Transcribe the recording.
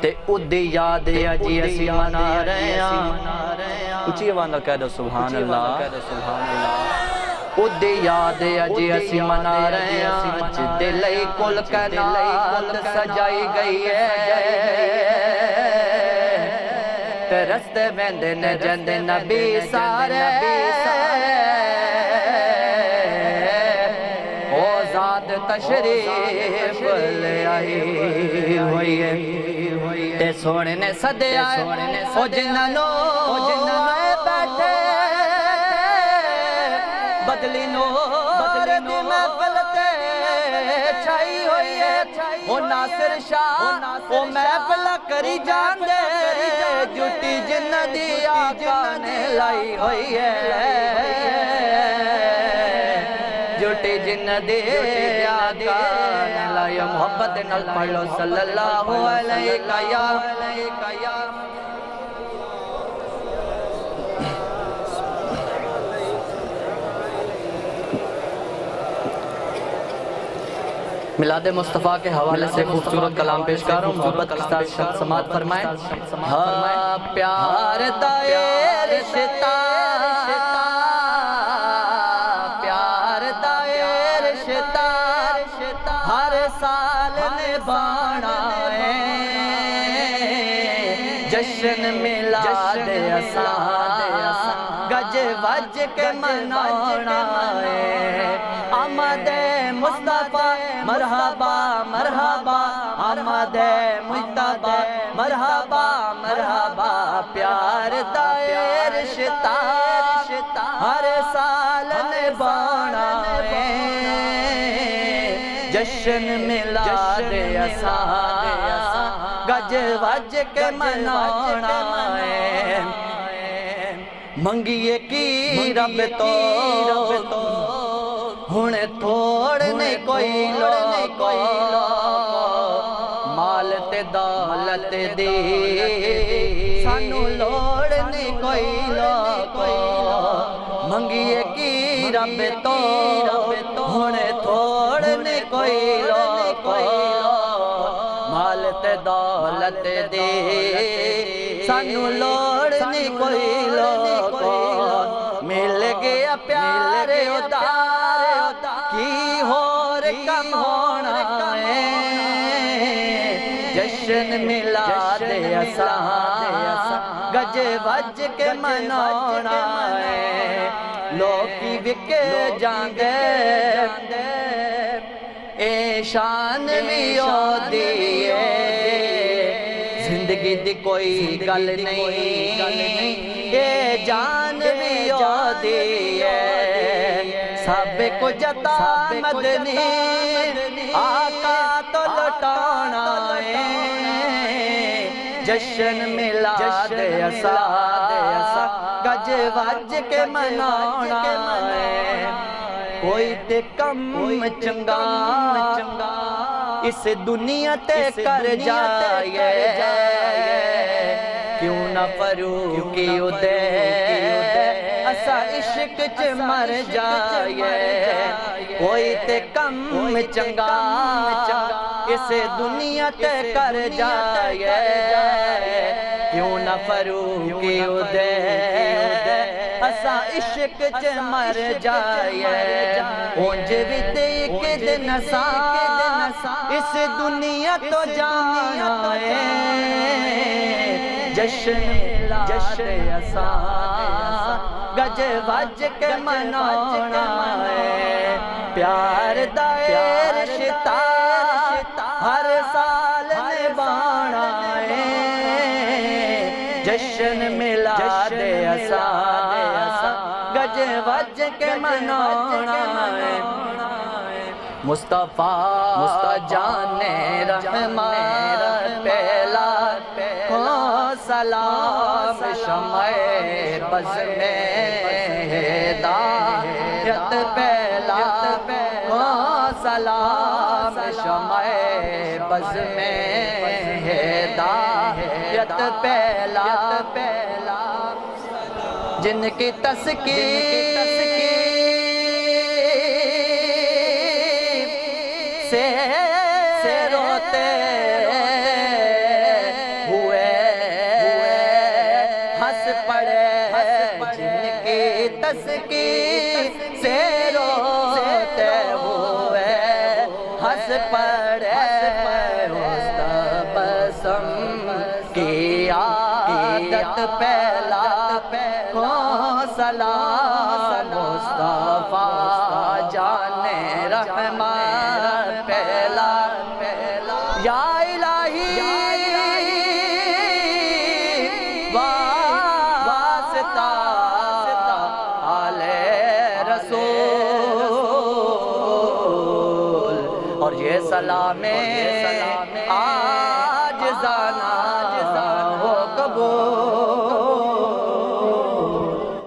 تے اُدھی یاد اجی اسی منا رہے ہیں اچھی آواز نال کہہ دو سبحان اللہ اُدھی یاد اجی اسی منا رہے ہیں جدے لئی کل کائنات سجائی گئی ہے تے رستے ویندے نے جندے نبی سارے او ذات تشریف لے آئی ہوئی ہے تے سونے نے صدے آئے او جنانو بیٹھے بدلی نور دی محفل تے چھائی ہوئی ہے او ناصر شاہ او محفل کری جان دے جھوٹی جن دی آقا نے لائی ہوئی ہے جھوٹی جن دی آقا نے لائی محبت نال پڑھ لو صلی اللہ علیہ یا میلاد مصطفیٰ کے حوالے سے خوبصورت کلام پیش کر رہا ہوں محبت کے ساتھ شب سماعت فرمائیں پیار دائے رشتہ پیار دائے رشتہ ہر سال نبھانا ہے جشن میلاد اساں گج وج کے منانا ہے آمد مصطفیٰ مرحبا مرحبا آمد مصطفیٰ مرحبا مرحبا پیار دائے رشتہ ہر سال نبھانا ہے جشن میلاد اساں گج وج کے منانا ہے منگیے کی رب تو ہونے تھوڑنے کوئی لو مال تے دولت دی سانو لوڑنے کوئی لو منگیے کی رب تو ہونے تھوڑنے کوئی لو مال تے دولت دی سانو لوڑنے کوئی لو مل گیا پیارے ادار کی ہور کم ہونا ہے جشن میلاد اساں گج وج کے منانا ہے لوکی وکے جاندے اے شان بھی ہوتی ہے زندگی دی کوئی گل نہیں اے جان بھی ہوتی ہے سب کو جتا مدنی آقا تو لٹانا ہے جشن میلاد اساں گج وج کے منانا ہے کوئی تے کم چنگا اس دنیا تے کر جائے کیوں نہ فروخی ادے اسا عشق چ مر جائے کوئی تے کم چنگا اس دنیا تے کر جائے کیوں نہ فروخی ادے اسا عشق چ مر جائے اونج بھی دیکھ دن اساں اس دنیا تو جانا ہے جشن اساں گج وج کے منانا ہے پیار دائے رشتہ ہر سال نبھانا ہے جشن میلاد اساں گج وج کے منانا ہے مصطفیٰ جان رحمت پہلا سلام شمع بز میں ہدایت پہلا سلام شمع بز میں ہدایت پہلا جن کی تسکین سے روتے تسکی سے روتے ہوئے ہنس پڑے مستبسم کی عادت پہلا ہو سلام مصطفیٰ جانے رحمت پہلا یا الہی واسطہ آل رسول اور یہ سلام عاجزانہ ہو قبول